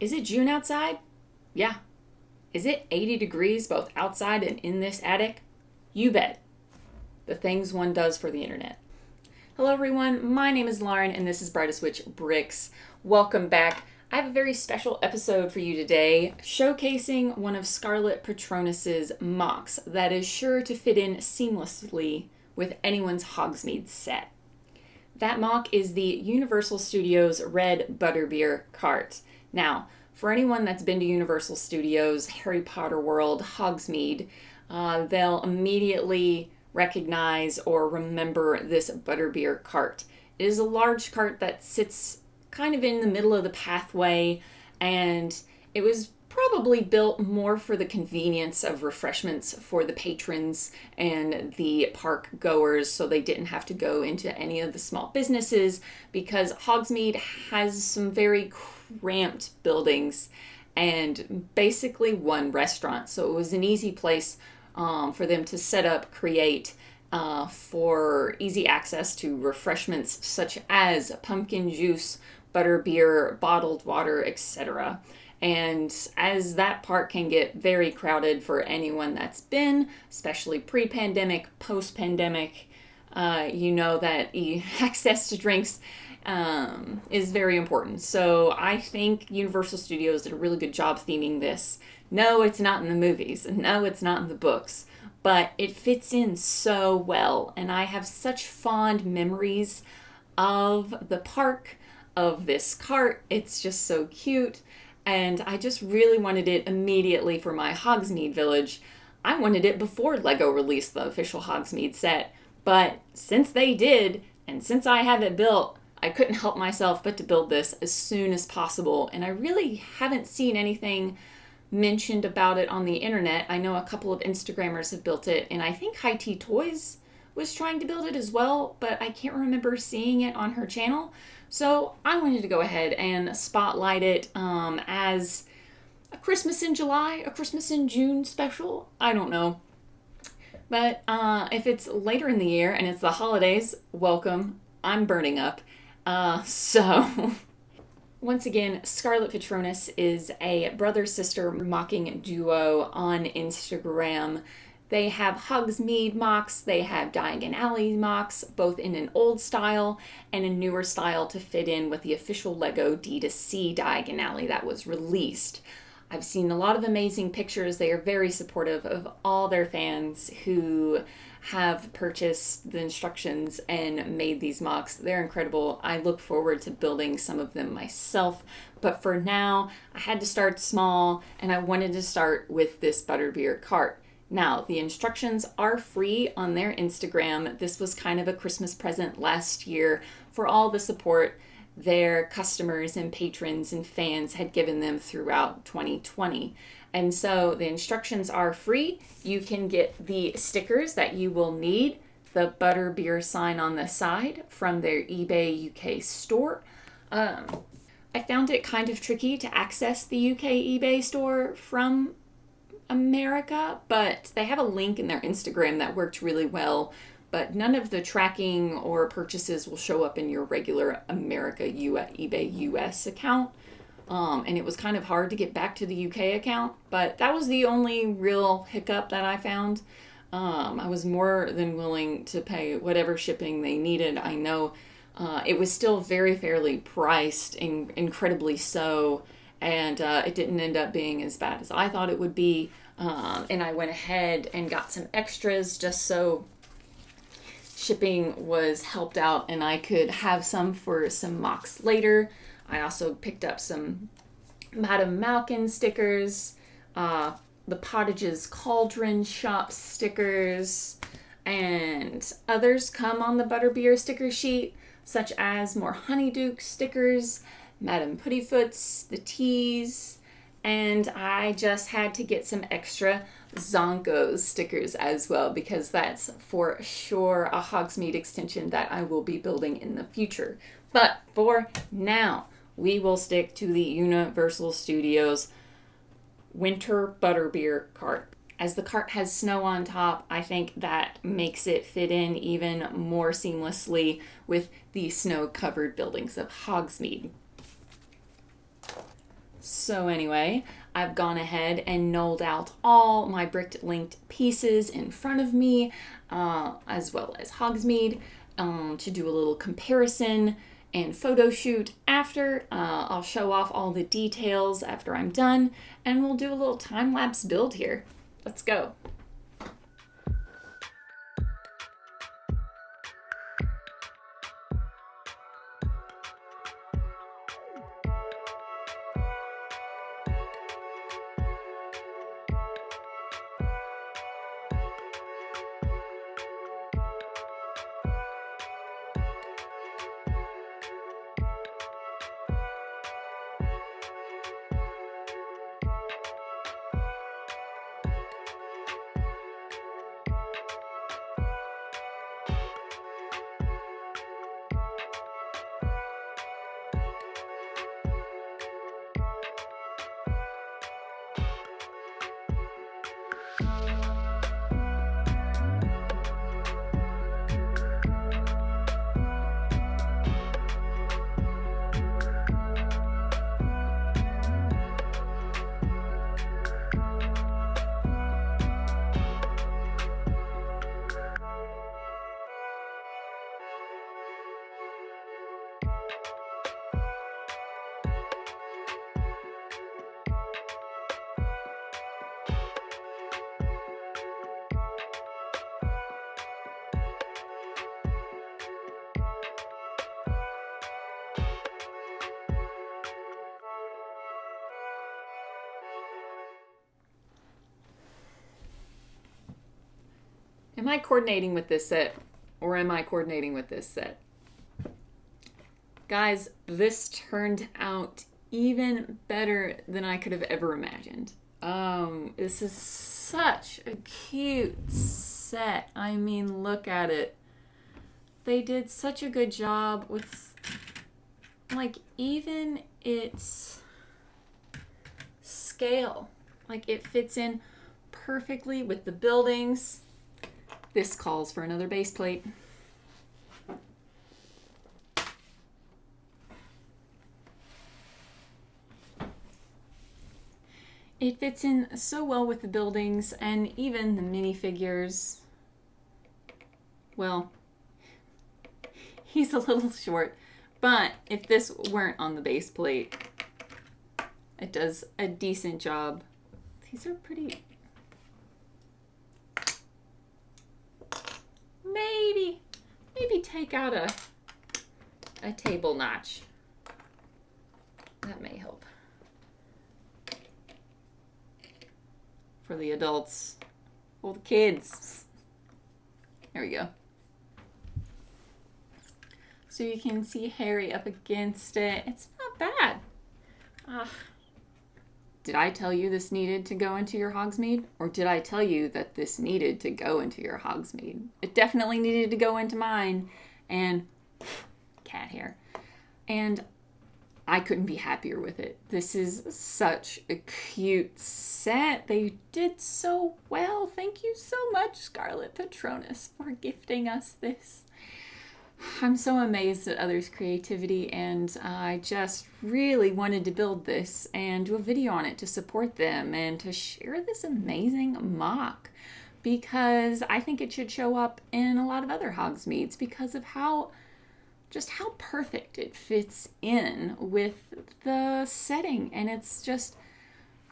Is it June outside? Yeah. Is it 80 degrees both outside and in this attic? You bet. The things one does for the internet. Hello everyone, my name is Lauren and this is Brightest Witch Bricks. Welcome back. I have a very special episode for you today, showcasing one of Scarlet Patronus's MOCs that is sure to fit in seamlessly with anyone's Hogsmeade set. That MOC is the Universal Studios Red Butterbeer Cart. Now, for anyone that's been to Universal Studios, Harry Potter World, Hogsmeade, they'll immediately recognize or remember this butterbeer cart. It is a large cart that sits kind of in the middle of the pathway, and it was probably built more for the convenience of refreshments for the patrons and the park goers, so they didn't have to go into any of the small businesses, because Hogsmeade has some very cramped buildings and basically one restaurant, so it was an easy place for them to set up, create for easy access to refreshments such as pumpkin juice, butterbeer, bottled water, etc. And as that park can get very crowded for anyone that's been, especially pre-pandemic, post-pandemic, you know that access to drinks is very important. So I think Universal Studios did a really good job theming this. No, it's not in the movies. No, it's not in the books. But it fits in so well. And I have such fond memories of the park, of this cart. It's just so cute. And I just really wanted it immediately for my Hogsmeade village. I wanted it before Lego released the official Hogsmeade set. But since they did, and since I have it built, I couldn't help myself but to build this as soon as possible. And I really haven't seen anything mentioned about it on the internet. I know a couple of Instagrammers have built it, and I think HighTeaToys was trying to build it as well, but I can't remember seeing it on her channel. So I wanted to go ahead and spotlight it as a Christmas in July, a Christmas in June special. I don't know. But if it's later in the year and it's the holidays, welcome. I'm burning up. So once again, Scarlet Patronus is a brother-sister mocking duo on Instagram. They have Hogsmeade MOCs, they have Diagon Alley MOCs, both in an old style and a newer style to fit in with the official Lego D2C Diagon Alley that was released. I've seen a lot of amazing pictures. They are very supportive of all their fans who have purchased the instructions and made these MOCs. They're incredible. I look forward to building some of them myself. But for now, I had to start small, and I wanted to start with this butterbeer cart. Now, the instructions are free on their Instagram. This was kind of a Christmas present last year for all the support their customers and patrons and fans had given them throughout 2020. And so the instructions are free. You can get the stickers that you will need, the butterbeer sign on the side from their eBay UK store. I found it kind of tricky to access the UK eBay store from America, but they have a link in their Instagram that worked really well. But none of the tracking or purchases will show up in your regular America eBay US account. And it was kind of hard to get back to the UK account, but that was the only real hiccup that I found. I was more than willing to pay whatever shipping they needed. I know it was still very fairly priced, incredibly so, and it didn't end up being as bad as I thought it would be. And I went ahead and got some extras just so shipping was helped out and I could have some for some MOCs later. I also picked up some Madame Malkin stickers, the Pottage's Cauldron Shop stickers, and others come on the Butterbeer sticker sheet, such as more Honeyduke stickers, Madame Puttyfoot's, the teas, and I just had to get some extra Zonkos stickers as well, because that's for sure a Hogsmeade extension that I will be building in the future. But for now, we will stick to the Universal Studios Winter Butterbeer Cart. As the cart has snow on top, I think that makes it fit in even more seamlessly with the snow-covered buildings of Hogsmeade. So anyway, I've gone ahead and knolled out all my bricked linked pieces in front of me, as well as Hogsmeade, to do a little comparison and photo shoot after. I'll show off all the details after I'm done, and we'll do a little time-lapse build here. Let's go. Am I coordinating with this set, or am I coordinating with this set? Guys, this turned out even better than I could have ever imagined. This is such a cute set. I mean, look at it. They did such a good job with, like, even its scale. Like, it fits in perfectly with the buildings. This calls for another base plate. It fits in so well with the buildings and even the minifigures. Well, he's a little short, but if this weren't on the base plate, it does a decent job. These are pretty. Maybe take out a table notch. That may help. For the adults. Well, the kids. There we go. So you can see Harry up against it. It's not bad. Did I tell you this needed to go into your Hogsmeade? Or did I tell you that this needed to go into your Hogsmeade? It definitely needed to go into mine. And cat hair. And I couldn't be happier with it. This is such a cute set. They did so well. Thank you so much, Scarlet Patronus, for gifting us this. I'm so amazed at others' creativity, and I just really wanted to build this and do a video on it to support them and to share this amazing MOC, because I think it should show up in a lot of other Hogsmeades because of how perfect it fits in with the setting. And it's just,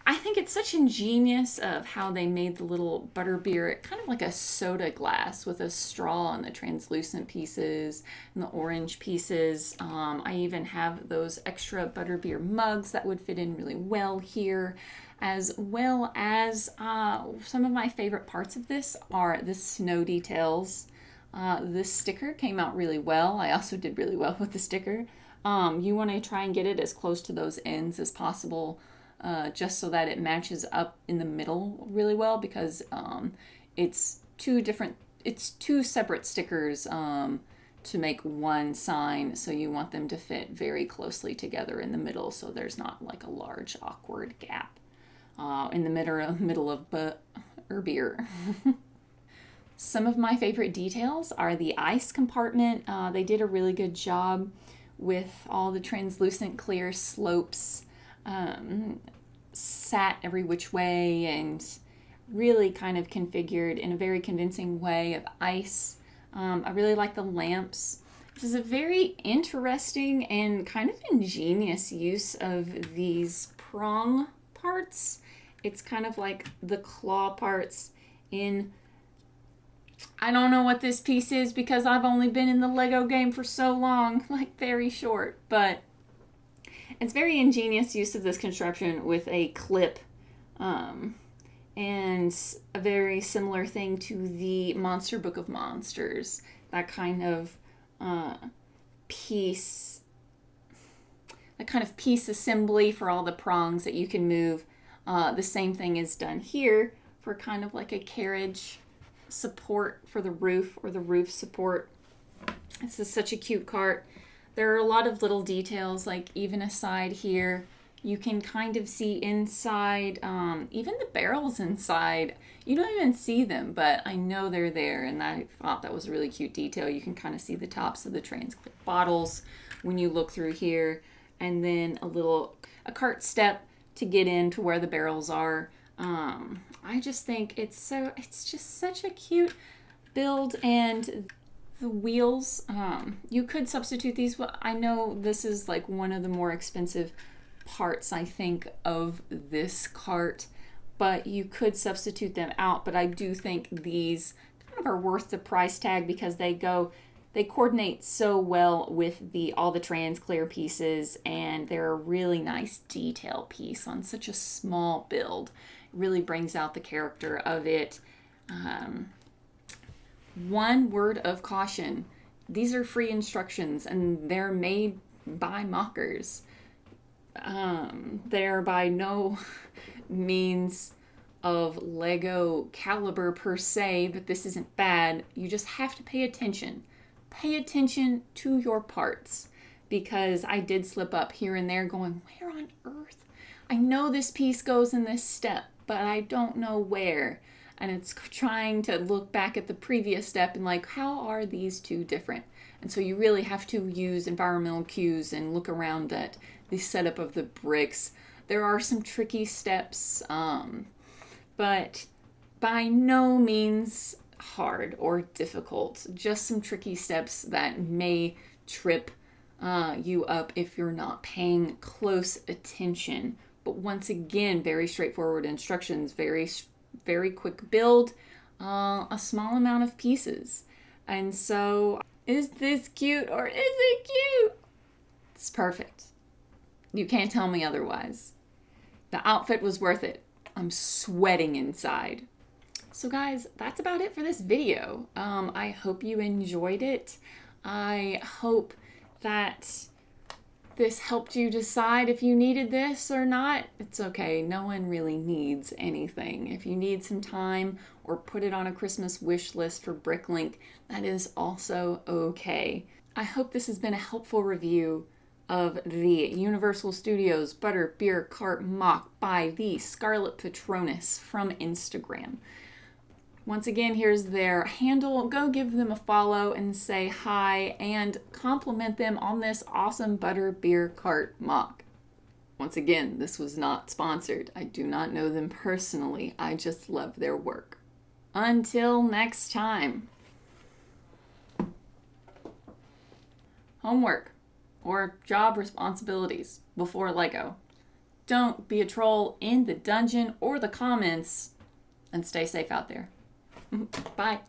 I think it's such ingenious of how they made the little butterbeer kind of like a soda glass with a straw and the translucent pieces and the orange pieces. I even have those extra butterbeer mugs that would fit in really well here, as well as some of my favorite parts of this are the snow details. This sticker came out really well. I also did really well with the sticker. You want to try and get it as close to those ends as possible, just so that it matches up in the middle really well, because it's two separate stickers to make one sign, so you want them to fit very closely together in the middle, so there's not like a large awkward gap in the middle of beer. Some of my favorite details are the ice compartment. They did a really good job with all the translucent clear slopes sat every which way and really kind of configured in a very convincing way of ice. I really like the lamps. This is a very interesting and kind of ingenious use of these prong parts. It's kind of like the claw parts in... I don't know what this piece is because I've only been in the Lego game for so long, like very short, but it's very ingenious use of this construction with a clip, and a very similar thing to the Monster Book of Monsters, that kind of piece assembly for all the prongs that you can move. The same thing is done here for kind of like a carriage support for the roof, or the roof support. This is such a cute cart. There are a lot of little details, like even aside here, you can kind of see inside, even the barrels inside. You don't even see them, but I know they're there, and I thought that was a really cute detail. You can kind of see the tops of the transclear bottles when you look through here, and then a cart step to get into where the barrels are. I just think it's just such a cute build. And the wheels, you could substitute these. I know this is like one of the more expensive parts, I think, of this cart, but you could substitute them out. But I do think these kind of are worth the price tag because they coordinate so well with all the transclear pieces, and they're a really nice detail piece on such a small build. It really brings out the character of it. One word of caution: these are free instructions, and they're made by mockers. They're by no means of Lego caliber per se, but this isn't bad. You just have to pay attention. Pay attention to your parts, because I did slip up here and there going, where on earth? I know this piece goes in this step, but I don't know where. And it's trying to look back at the previous step and like, how are these two different? And so you really have to use environmental cues and look around at the setup of the bricks. There are some tricky steps, but by no means hard or difficult. Just some tricky steps that may trip you up if you're not paying close attention. But once again, very straightforward instructions, very quick build, a small amount of pieces. And so, is this cute or is it cute? It's perfect. You can't tell me otherwise. The outfit was worth it. I'm sweating inside. So guys, that's about it for this video. I hope you enjoyed it. I hope that this helped you decide if you needed this or not. It's okay. No one really needs anything. If you need some time or put it on a Christmas wish list for Bricklink, that is also okay. I hope this has been a helpful review of the Universal Studios Butterbeer Cart MOC by the Scarlet Patronus from Instagram. Once again, here's their handle. Go give them a follow and say hi and compliment them on this awesome Butterbeer Cart MOC. Once again, this was not sponsored. I do not know them personally. I just love their work. Until next time. Homework or job responsibilities before Lego. Don't be a troll in the dungeon or the comments, and stay safe out there. Bye.